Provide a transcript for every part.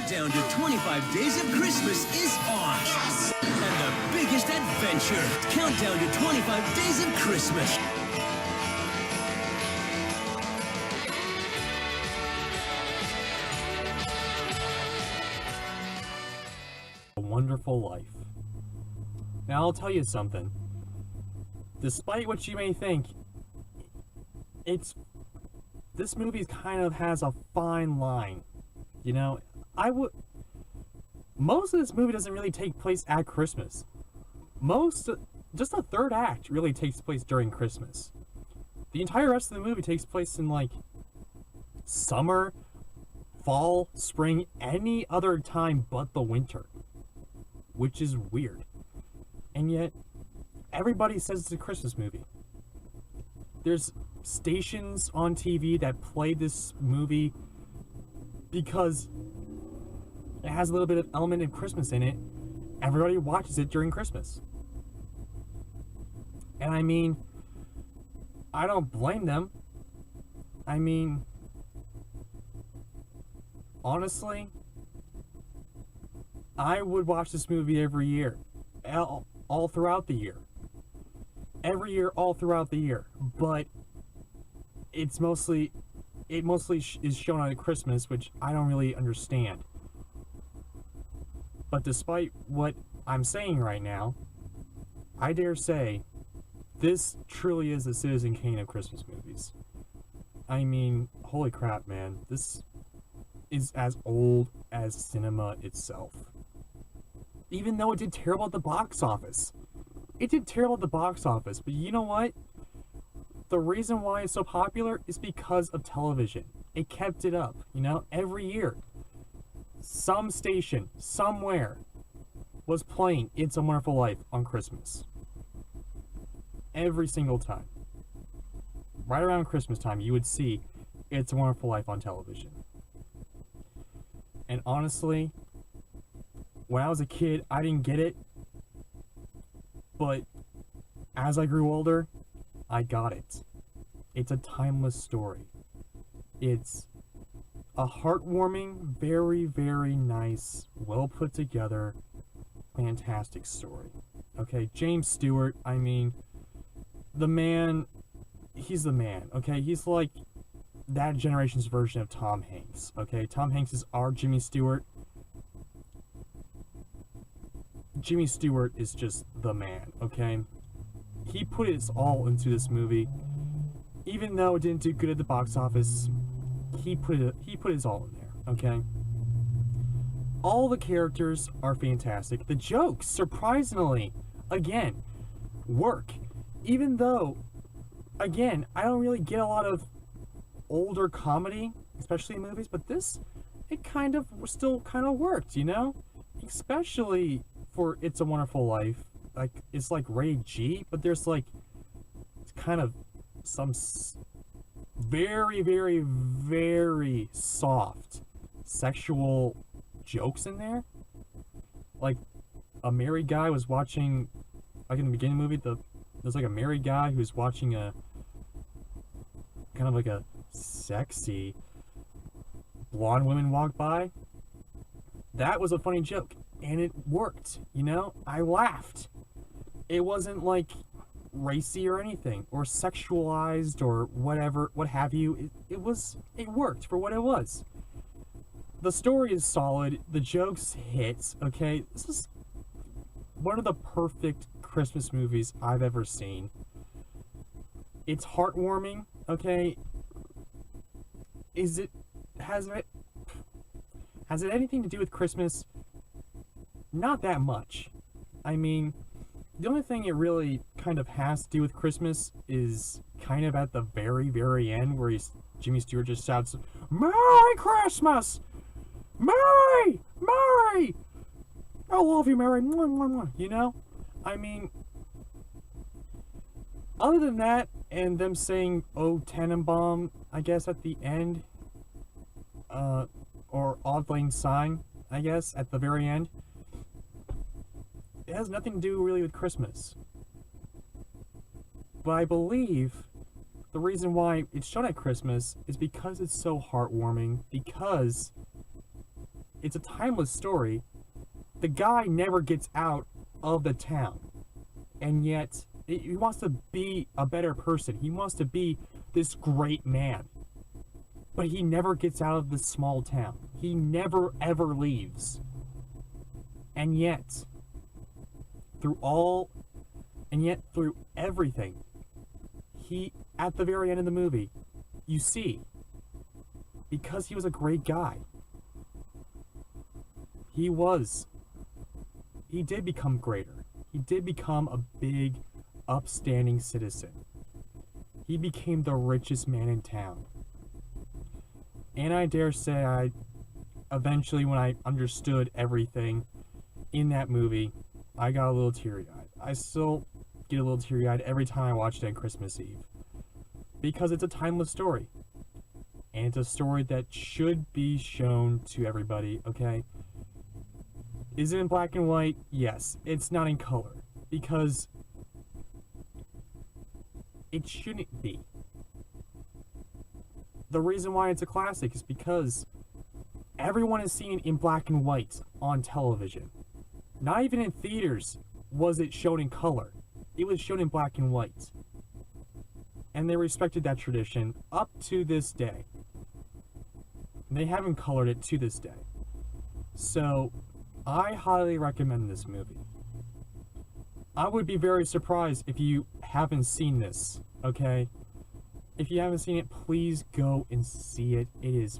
Countdown to 25 Days of Christmas is on. Yes! And the biggest adventure. Countdown to 25 Days of Christmas. A Wonderful Life. Now I'll tell you something. Despite what you may think, this movie kind of has a fine line. You know, most of this movie doesn't really take place at Christmas. Just the third act really takes place during Christmas. The entire rest of the movie takes place in like summer, fall, spring, any other time but the winter, which is weird. And yet, everybody says it's a Christmas movie. There's stations on TV that play this movie because it has a little bit of element of Christmas in it. Everybody watches it during Christmas. And I mean, I don't blame them. I mean, honestly, I would watch this movie every year. All throughout the year. Every year, all throughout the year. But it mostly is shown on Christmas, which I don't really understand. But despite what I'm saying right now, I dare say this truly is the Citizen Kane of Christmas movies. I mean, holy crap, man. This is as old as cinema itself. Even though it did terrible at the box office. It did terrible at the box office, but you know what? The reason why it's so popular is because of television. It kept it up, you know, every year. Some station, somewhere, was playing It's a Wonderful Life on Christmas. Every single time. Right around Christmas time, you would see It's a Wonderful Life on television. And honestly, when I was a kid, I didn't get it. But as I grew older, I got it. It's a timeless story. It's a heartwarming, very, very nice, well put together, fantastic story. Okay, James Stewart, I mean, the man, he's the man, okay? He's like that generation's version of Tom Hanks, okay? Tom Hanks is our Jimmy Stewart. Jimmy Stewart is just the man, okay? He put his all into this movie. Even though it didn't do good at the box office, he put his all in there, okay? All the characters are fantastic. The jokes, surprisingly, again, work. Even though, again, I don't really get a lot of older comedy, especially in movies, but this, it kind of still kind of worked, you know? Especially for It's a Wonderful Life. Like, it's like rated G, but there's like kind of some very, very, very soft sexual jokes in there. Like, a married guy was watching, like in the beginning of the movie, there's like a married guy who's watching a kind of like a sexy blonde woman walk by. That was a funny joke, and it worked, you know? I laughed. It wasn't like racy or anything, or sexualized, or whatever, what have you. It worked for what it was. The story is solid, the jokes hit, okay? This is one of the perfect Christmas movies I've ever seen. It's heartwarming, okay? Has it anything to do with Christmas? Not that much. I mean, the only thing it really kind of has to do with Christmas is kind of at the very, very end, where Jimmy Stewart just shouts, "Merry Christmas! Merry! Merry! I love you, Merry!" You know? I mean, other than that, and them saying "O Tannenbaum," I guess, at the end, or "Auld Lang Syne," I guess, at the very end, it has nothing to do really with Christmas. But I believe the reason why it's shown at Christmas is because it's so heartwarming, because it's a timeless story. The guy never gets out of the town, and yet he wants to be a better person. He wants to be this great man, but he never gets out of this small town. He never ever leaves. And yet through everything, he, at the very end of the movie, you see, because he was a great guy, he did become greater. He did become a big, upstanding citizen. He became the richest man in town. And I dare say eventually, when I understood everything in that movie, I got a little teary-eyed. I still get a little teary-eyed every time I watch it on Christmas Eve. Because it's a timeless story. And it's a story that should be shown to everybody, okay? Is it in black and white? Yes. It's not in color. Because it shouldn't be. The reason why it's a classic is because everyone has seen it in black and white on television. Not even in theaters was it shown in color. It was shown in black and white. And they respected that tradition up to this day. They haven't colored it to this day. So, I highly recommend this movie. I would be very surprised if you haven't seen this, okay? If you haven't seen it, please go and see it. It is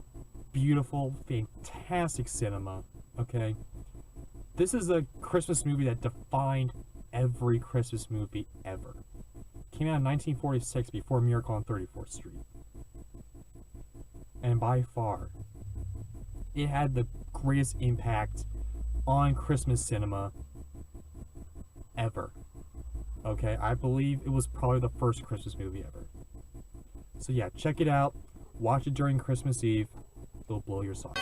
beautiful, fantastic cinema, okay? This is a Christmas movie that defined every Christmas movie ever. Came out in 1946 before Miracle on 34th Street. And by far, it had the greatest impact on Christmas cinema ever. Okay, I believe it was probably the first Christmas movie ever. So yeah, check it out. Watch it during Christmas Eve. It'll blow your socks.